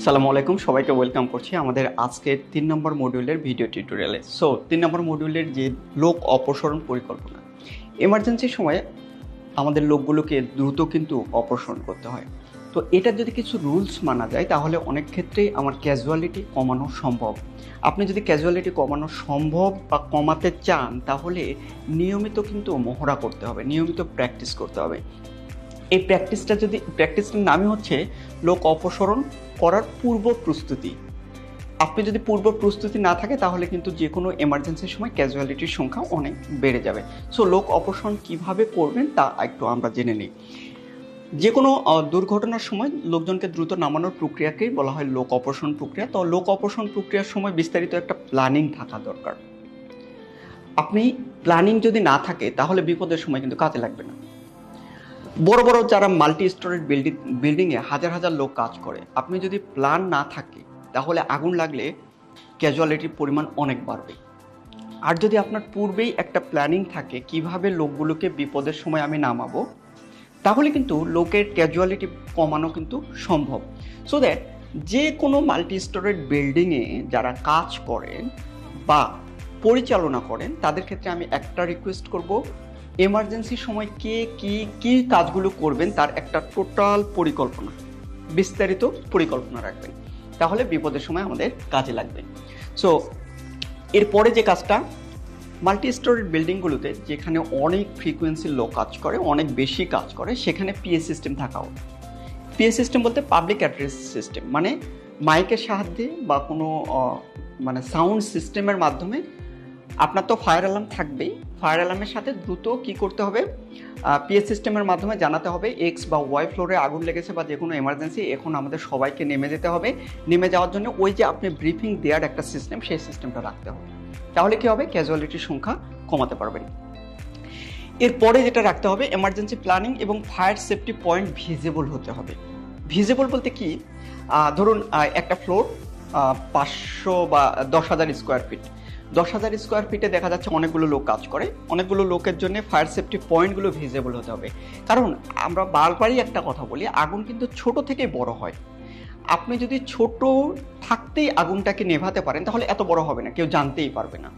সালামু আলাইকুম, সবাইকে ওয়েলকাম করছি আমাদের আজকের 3 নম্বর মডিউলের ভিডিও টিউটোরিয়ালে। 3 নম্বর মডিউলের যে লোক অপসারণ পরিকল্পনা, এমার্জেন্সির সময় আমাদের লোকগুলোকে দ্রুত কিন্তু অপসারণ করতে হয়। তো এটার যদি কিছু রুলস মানা যায় তাহলে অনেক ক্ষেত্রেই আমার ক্যাজুয়ালিটি কমানো সম্ভব। আপনি যদি ক্যাজুয়ালিটি কমানো সম্ভব বা কমাতে চান তাহলে নিয়মিত কিন্তু মহড়া করতে হবে, নিয়মিত প্র্যাকটিস করতে হবে। এই প্র্যাকটিসটার নামই হচ্ছে লোক অপসারণ করার পূর্ব প্রস্তুতি। আপনি যদি পূর্ব প্রস্তুতি না থাকে তাহলে কিন্তু যে কোনো এমার্জেন্সির সময় ক্যাজুয়ালিটির সংখ্যা অনেক বেড়ে যাবে। লোক অপসারণ কিভাবে করবেন তা একটু আমরা জেনে নিই। যে কোনো দুর্ঘটনার সময় লোকজনকে দ্রুত নামানোর প্রক্রিয়াকেই বলা হয় লোক অপসারণ প্রক্রিয়া। তো লোক অপসারণ প্রক্রিয়ার সময় বিস্তারিত একটা প্ল্যানিং থাকা দরকার। আপনি প্ল্যানিং যদি না থাকে তাহলে বিপদের সময় কিন্তু কাজে লাগবে না। বড় বড় যারা মাল্টি স্টোরেজ বিল্ডিংয়ে হাজার হাজার লোক কাজ করে, আপনি যদি প্ল্যান না থাকে তাহলে আগুন লাগলে ক্যাজুয়ালিটির পরিমাণ অনেক বাড়বে। আর যদি আপনার পূর্বেই একটা প্ল্যানিং থাকে কিভাবে লোকগুলোকে বিপদের সময় আমি নামাবো, তাহলে কিন্তু লোকের ক্যাজুয়ালিটি কমানো কিন্তু সম্ভব। সো দ্যাট যে কোনো মাল্টি স্টোরেজ বিল্ডিংয়ে যারা কাজ করেন বা পরিচালনা করেন তাদের ক্ষেত্রে আমি একটা রিকোয়েস্ট করব, এমার্জেন্সির সময় কে কি কাজগুলো করবেন তার একটা টোটাল পরিকল্পনা, বিস্তারিত পরিকল্পনা রাখবেন, তাহলে বিপদের সময় আমাদের কাজে লাগবে। এরপরে যে কাজটা, মাল্টি স্টোরেজ বিল্ডিংগুলোতে যেখানে অনেক ফ্রিকোয়েন্সির লোক কাজ করে, অনেক বেশি কাজ করে, সেখানে পিএ সিস্টেম থাকা হবে। পিএ সিস্টেম বলতে পাবলিক অ্যাড্রেস সিস্টেম, মানে মাইকের সাহায্যে বা কোনো সাউন্ড সিস্টেমের মাধ্যমে আপনার তো ফায়ার অ্যালার্ম থাকবেই, ফায়ার অ্যালার্মের সাথে দ্রুত কি করতে হবে, পিএস সিস্টেমের মাধ্যমে জানাতে হবে এক্স বা ওয়াই ফ্লোরে আগুন লেগেছে বা যে কোনো এমার্জেন্সি, এখন আমাদের সবাইকে নেমে যেতে হবে। নেমে যাওয়ার জন্য ওই যে আপনি ব্রিফিং দেওয়ার একটা সিস্টেম, সেই সিস্টেমটা রাখতে হবে। তাহলে কি হবে, ক্যাজুয়ালিটির সংখ্যা কমাতে পারবেন। এরপরে যেটা রাখতে হবে, এমার্জেন্সি প্ল্যানিং এবং ফায়ার সেফটি পয়েন্ট ভিজিবল হতে হবে। ভিজিবল বলতে কি, ধরুন একটা ফ্লোর 500 বা 10,000 স্কোয়ার ফিট, 10,000 স্কোয়ার ফিটে দেখা যাচ্ছে অনেকগুলো লোক কাজ করে, অনেকগুলো লোকের জন্য ফায়ার সেফটি পয়েন্টগুলো ভিজিবল হতে হবে। কারণ আমরা বারবারই একটা কথা বলি, আগুন কিন্তু ছোট থেকে বড় হয়। আপনি যদি ছোট থাকতেই আগুনটাকে নেভাতে পারেন তাহলে এত বড় হবে না, কেউ জানতেই পারবে না।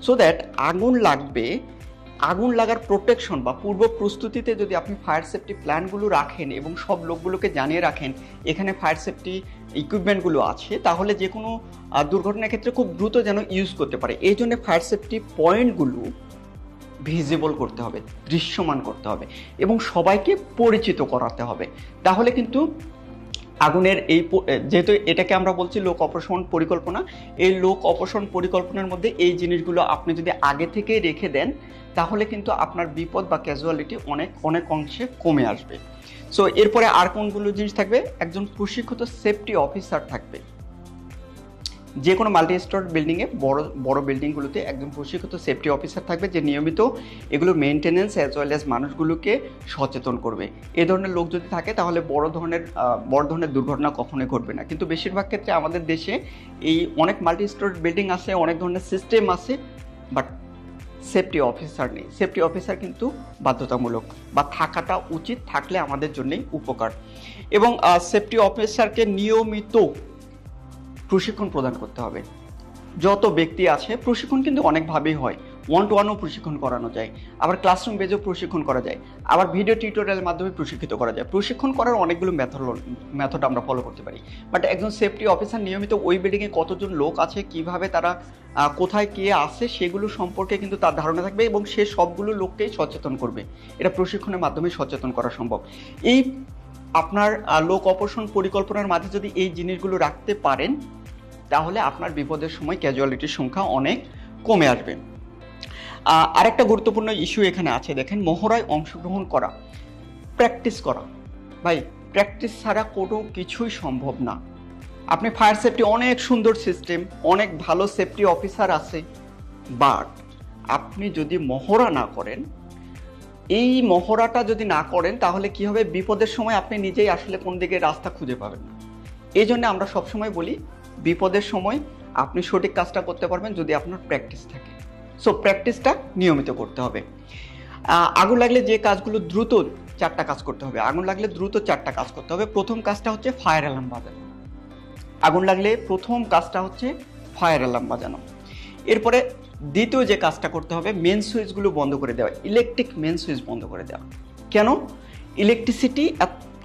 সো দ্যাট আগুন লাগবে, আগুন লাগার প্রোটেকশন বা পূর্ব প্রস্তুতিতে যদি আপনি ফায়ার সেফটি প্ল্যানগুলো রাখেন এবং সব লোকগুলোকে জানিয়ে রাখেন এখানে ফায়ার সেফটি ইকুইপমেন্টগুলো আছে, তাহলে যে কোনো দুর্ঘটনার ক্ষেত্রে খুব দ্রুত যেন ইউজ করতে পারে। এই জন্য ফায়ার সেফটি পয়েন্টগুলো ভিজিবল করতে হবে, দৃশ্যমান করতে হবে এবং সবাইকে পরিচিত করাতে হবে। তাহলে কিন্তু আগুনের যেহেতু এটাকে আমরা বলছি লোক অপসারণ পরিকল্পনা, এই লোক অপসারণ পরিকল্পনার মধ্যে এই জিনিসগুলো আপনি যদি আগে থেকে রেখে দেন তাহলে কিন্তু আপনার বিপদ বা ক্যাজুয়ালিটি অনেক অংশে কমে আসবে। এরপরে আর কোনগুলো জিনিস থাকবে, একজন প্রশিক্ষিত সেফটি অফিসার থাকবে। যে কোনো মাল্টি স্টোরেজ বিল্ডিংয়ে বড় বিল্ডিংগুলোতে একজন প্রশিক্ষিত সেফটি অফিসার থাকবে যে নিয়মিত এগুলো মেনটেনেন্স অ্যাজ ওয়েল অ্যাজ মানুষগুলোকে সচেতন করবে। এ ধরনের লোক যদি থাকে তাহলে বড় ধরনের দুর্ঘটনা কখনোই ঘটবে না। কিন্তু বেশিরভাগ ক্ষেত্রে আমাদের দেশে এই অনেক মাল্টি স্টোরেজ বিল্ডিং আছে, অনেক ধরনের সিস্টেম আছে, বাট সেফটি অফিসার নেই। সেফটি অফিসার কিন্তু বাধ্যতামূলক বা থাকাটা উচিত, থাকলে আমাদের জন্যই উপকার। এবং সেফটি অফিসারকে নিয়মিত প্রশিক্ষণ প্রদান করতে হবে। যত ব্যক্তি আছে, প্রশিক্ষণ কিন্তু অনেকভাবেই হয়, 1-to-1ও প্রশিক্ষণ করানো যায়, আবার ক্লাসরুম বেজেও প্রশিক্ষণ করা যায়, আবার ভিডিও টিউটোরিয়ালের মাধ্যমে প্রশিক্ষিত করা যায়। প্রশিক্ষণ করার অনেকগুলো মেথড আমরা ফলো করতে পারি। বাট একজন সেফটি অফিসার নিয়মিত ওই বিল্ডিংয়ে কতজন লোক আছে, কিভাবে তারা কোথায় কে আছে সেগুলো সম্পর্কে কিন্তু তার ধারণা থাকবে এবং সে সবগুলো লোককেই সচেতন করবে। এটা প্রশিক্ষণের মাধ্যমে সচেতন করা সম্ভব। এই আপনার লোক অপসারণ পরিকল্পনার মাঝে যদি এই জিনিসগুলো রাখতে পারেন তাহলে আপনার বিপদের সময় ক্যাজুয়ালিটির সংখ্যা অনেক কমে আসবে। আরেকটা গুরুত্বপূর্ণ ইস্যু এখানে আছে, দেখেন, মহড়ায় অংশগ্রহণ করা, প্র্যাকটিস করা। ভাই, প্র্যাকটিস ছাড়া কোনো কিছুই সম্ভব না। আপনি ফায়ার সেফটি অনেক সুন্দর সিস্টেম, অনেক ভালো সেফটি অফিসার আছে, বাট আপনি যদি মহড়া না করেন, এই মহড়াটা যদি না করেন তাহলে কি হবে, বিপদের সময় আপনি নিজেই আসলে কোন দিকে রাস্তা খুঁজে পাবেন না। এই জন্য আমরা সবসময় বলি বিপদের সময় আপনি সঠিক কাজটা করতে পারবেন যদি আপনার প্র্যাকটিস থাকে। প্র্যাকটিসটা নিয়মিত করতে হবে। আগুন লাগলে যে কাজগুলো দ্রুত 4টা কাজ করতে হবে, আগুন লাগলে দ্রুত 4টা কাজ করতে হবে। প্রথম কাজটা হচ্ছে ফায়ার অ্যালার্ম বাজানো। আগুন লাগলে প্রথম কাজটা হচ্ছে ফায়ার অ্যালার্ম বাজানো। এরপরে দ্বিতীয় যে কাজটা করতে হবে, মেন সুইচগুলো বন্ধ করে দেওয়া, ইলেকট্রিক মেন সুইচ বন্ধ করে দেওয়া। কেন? ইলেকট্রিসিটি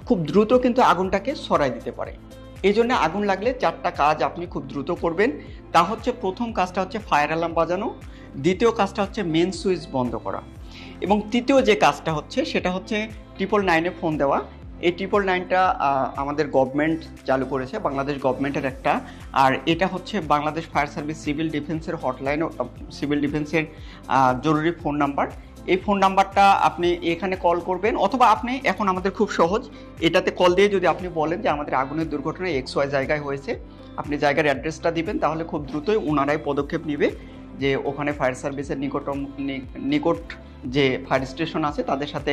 খুব দ্রুত কিন্তু আগুনটাকে ছড়াই দিতে পারে। এই জন্য আগুন লাগলে 4টা কাজ আপনি খুব দ্রুত করবেন। তা হচ্ছে প্রথম কাজটা হচ্ছে ফায়ার অ্যালার্ম বাজানো, দ্বিতীয় কাজটা হচ্ছে মেন সুইচ বন্ধ করা, এবং তৃতীয় যে কাজটা হচ্ছে সেটা হচ্ছে 999-এ ফোন দেওয়া। এই 999টা আমাদের গভর্নমেন্ট চালু করেছে, বাংলাদেশ গভর্নমেন্টের একটা, আর এটা হচ্ছে বাংলাদেশ ফায়ার সার্ভিস সিভিল ডিফেন্সের হটলাইন, সিভিল ডিফেন্সের জরুরি ফোন নাম্বার। এই ফোন নাম্বারটা আপনি এখানে কল করবেন, অথবা আপনি এখন আমাদের খুব সহজ, এটাতে কল দিয়ে যদি আপনি বলেন যে আমাদের আগুনের দুর্ঘটনা XY জায়গায় হয়েছে, আপনি জায়গার অ্যাড্রেসটা দিবেন, তাহলে খুব দ্রুতই ওনারাই পদক্ষেপ নেবে যে ওখানে ফায়ার সার্ভিসের নিকট যে ফায়ার স্টেশন আছে তাদের সাথে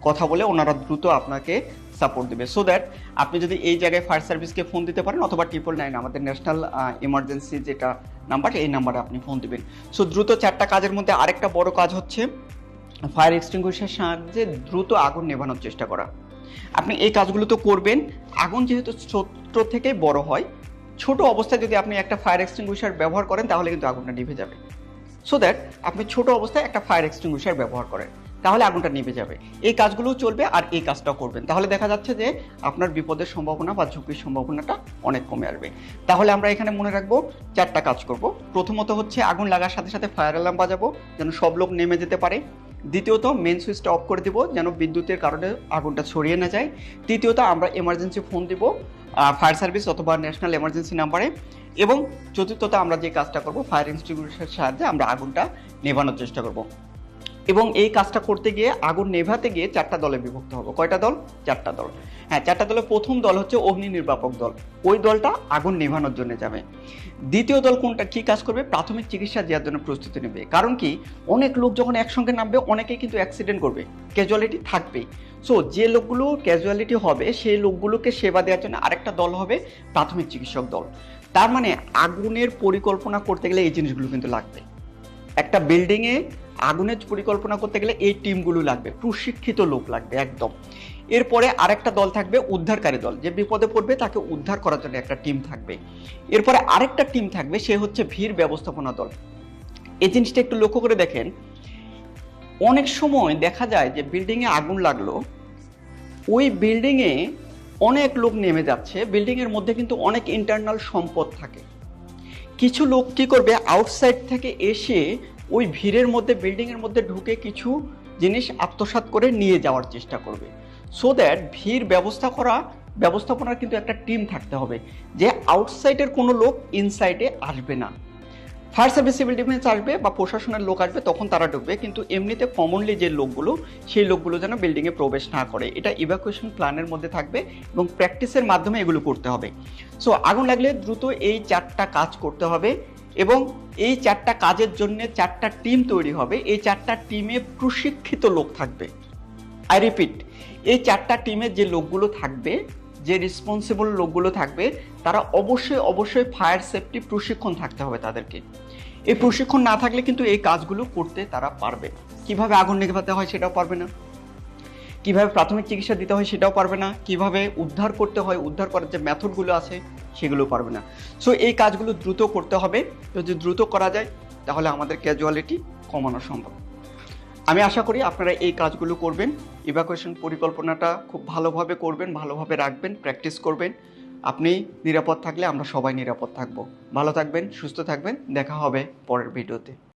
কথা বলে ওনারা দ্রুত আপনাকে সাপোর্ট দেবে। সো দ্যাট আপনি যদি এই জায়গায় ফায়ার সার্ভিসকে ফোন দিতে পারেন, অথবা 999 আমাদের ন্যাশনাল ইমার্জেন্সি যেটা নাম্বার, এই নাম্বারে আপনি ফোন দিবেন। সো দ্রুত 4টা কাজের মধ্যে আরেকটা বড় কাজ হচ্ছে ফায়ার এক্সটিংগুইশারের সাহায্যে দ্রুত আগুন নেভানোর চেষ্টা করা। আপনি এই কাজগুলো তো করবেন। আগুন যেহেতু ছোট থেকে বড় হয়, ছোট অবস্থায় যদি আপনি একটা ফায়ার এক্সটিংগুইশার ব্যবহার করেন তাহলে কিন্তু আগুনটা নিভে যাবে। সো দ্যাট আপনি ছোট অবস্থায় একটা ফায়ার এক্সটিংগুইশার ব্যবহার করেন, তাহলে আগুনটা নিভে যাবে। এই কাজগুলোও চলবে আর এই কাজটাও করবেন, তাহলে দেখা যাচ্ছে যে আপনার বিপদের সম্ভাবনা বা ঝুঁকির সম্ভাবনাটা অনেক কমে আসবে। তাহলে আমরা এখানে মনে রাখবো 4টা কাজ করব। প্রথমত হচ্ছে আগুন লাগার সাথে সাথে ফায়ার অ্যালার্ম বাজাবো যেন সব লোক নেমে যেতে পারে। দ্বিতীয়ত মেন সুইচটা অফ করে দিব যেন বিদ্যুতের কারণে আগুনটা ছড়িয়ে না যায়। তৃতীয়ত আমরা এমার্জেন্সি ফোন দিব ফায়ার সার্ভিস অথবা ন্যাশনাল এমার্জেন্সি নাম্বারে। এবং চতুর্থত আমরা যে কাজটা করব, ফায়ার এক্সটিংগুইশারের সাহায্যে আমরা আগুনটা নেভানোর চেষ্টা করব। এবং এই কাজটা করতে গিয়ে, আগুন নেভাতে গিয়ে 4টা দলে বিভক্ত হবো। কয়টা দল? 4টা দল। হ্যাঁ, 4টা দলের প্রথম দল হচ্ছে অগ্নি নির্বাপক দল, ওই দলটা আগুন নেভানোর জন্য যাবে। দ্বিতীয় দল কোনটা, কি কাজ করবে? প্রাথমিক চিকিৎসা দেওয়ার জন্য প্রস্তুতি নেবে। কারণ কি, অনেক লোক যখন একসঙ্গে নামবে অনেকেই কিন্তু অ্যাক্সিডেন্ট করবে, ক্যাজুয়ালিটি থাকবেই। সো যে লোকগুলো ক্যাজুয়ালিটি হবে সেই লোকগুলোকে সেবা দেওয়ার জন্য আরেকটা দল হবে প্রাথমিক চিকিৎসক দল। তার মানে আগুনের পরিকল্পনা করতে গেলে এই জিনিসগুলো কিন্তু লাগবে। একটা বিল্ডিংয়ে আগুনের পরিকল্পনা করতে গেলে এই টিমগুলো লাগবে, প্রশিক্ষিত লোক লাগবে একদম। এরপরে আরেকটা দল থাকবে উদ্ধারকারী দল, যে বিপদে পড়বে তাকে উদ্ধার করার জন্য একটা টিম থাকবে। এরপরে আরেকটা টিম থাকবে, সে হচ্ছে ভিড় ব্যবস্থাপনা দল। এই জিনিসটা একটু লক্ষ্য করে দেখেন, অনেক সময় দেখা যায় যে বিল্ডিংয়ে আগুন লাগলো, ওই বিল্ডিংয়ে অনেক লোক নেমে যাচ্ছে, বিল্ডিংয়ের মধ্যে কিন্তু অনেক ইন্টারনাল সম্পদ থাকে। কিছু লোক কি করবে, আউটসাইড থেকে এসে ওই ভিড়ের মধ্যে, বিল্ডিংয়ের মধ্যে ঢুকে কিছু জিনিস আত্মসাৎ করে নিয়ে যাওয়ার চেষ্টা করবে। সো দ্যাট ভিড় ব্যবস্থাপনার কিন্তু একটা টিম থাকতে হবে, যে আউটসাইডের কোনো লোক ইনসাইডে আসবে না। ফায়ার সার্ভিস সিভিল ডিফেন্স আসবে বা প্রশাসনের লোক আসবে তখন তারা ঢুকবে, কিন্তু এমনিতে কমনলি যে লোকগুলো, সেই লোকগুলো যেন বিল্ডিংয়ে প্রবেশ না করে। এটা ইভ্যাকুয়েশন প্ল্যানের মধ্যে থাকবে এবং প্র্যাকটিসের মাধ্যমে এগুলো করতে হবে। সো আগুন লাগলে দ্রুত এই 4টা কাজ করতে হবে, এবং এই 4টা কাজের জন্য 4টা টিম তৈরি হবে। এই 4টা টিমে প্রশিক্ষিত লোক থাকবে। আই রিপিট, এই 4টা টিমে যে লোকগুলো থাকবে, যে রেসপন্সিবল লোকগুলো থাকবে, তারা অবশ্যই ফায়ার সেফটি প্রশিক্ষণ থাকতে হবে তাদেরকে। এই প্রশিক্ষণ না থাকলে কিন্তু এই কাজগুলো করতে তারা পারবে না। কিভাবে আগুন নেভাতে হয় সেটাও পারবে না, কিভাবে প্রাথমিক চিকিৎসা দিতে হয় সেটাও পারবে না, কিভাবে উদ্ধার করতে হয়, উদ্ধার করার যে মেথডগুলো আছে সেগুলো পারবে না। সো এই কাজগুলো দ্রুত করতে হবে। যদি দ্রুত করা যায় তাহলে আমাদের ক্যাজুয়ালিটি কমানো সম্ভব। আমি আশা করি আপনারা এই কাজগুলো করবেন, ইভ্যাকুয়েশন পরিকল্পনাটা খুব ভালোভাবে করবেন, ভালোভাবে রাখবেন, প্র্যাকটিস করবেন। আপনি নিরাপদ থাকলে আমরা সবাই নিরাপদ থাকবো। ভালো থাকবেন, সুস্থ থাকবেন, দেখা হবে পরের ভিডিওতে।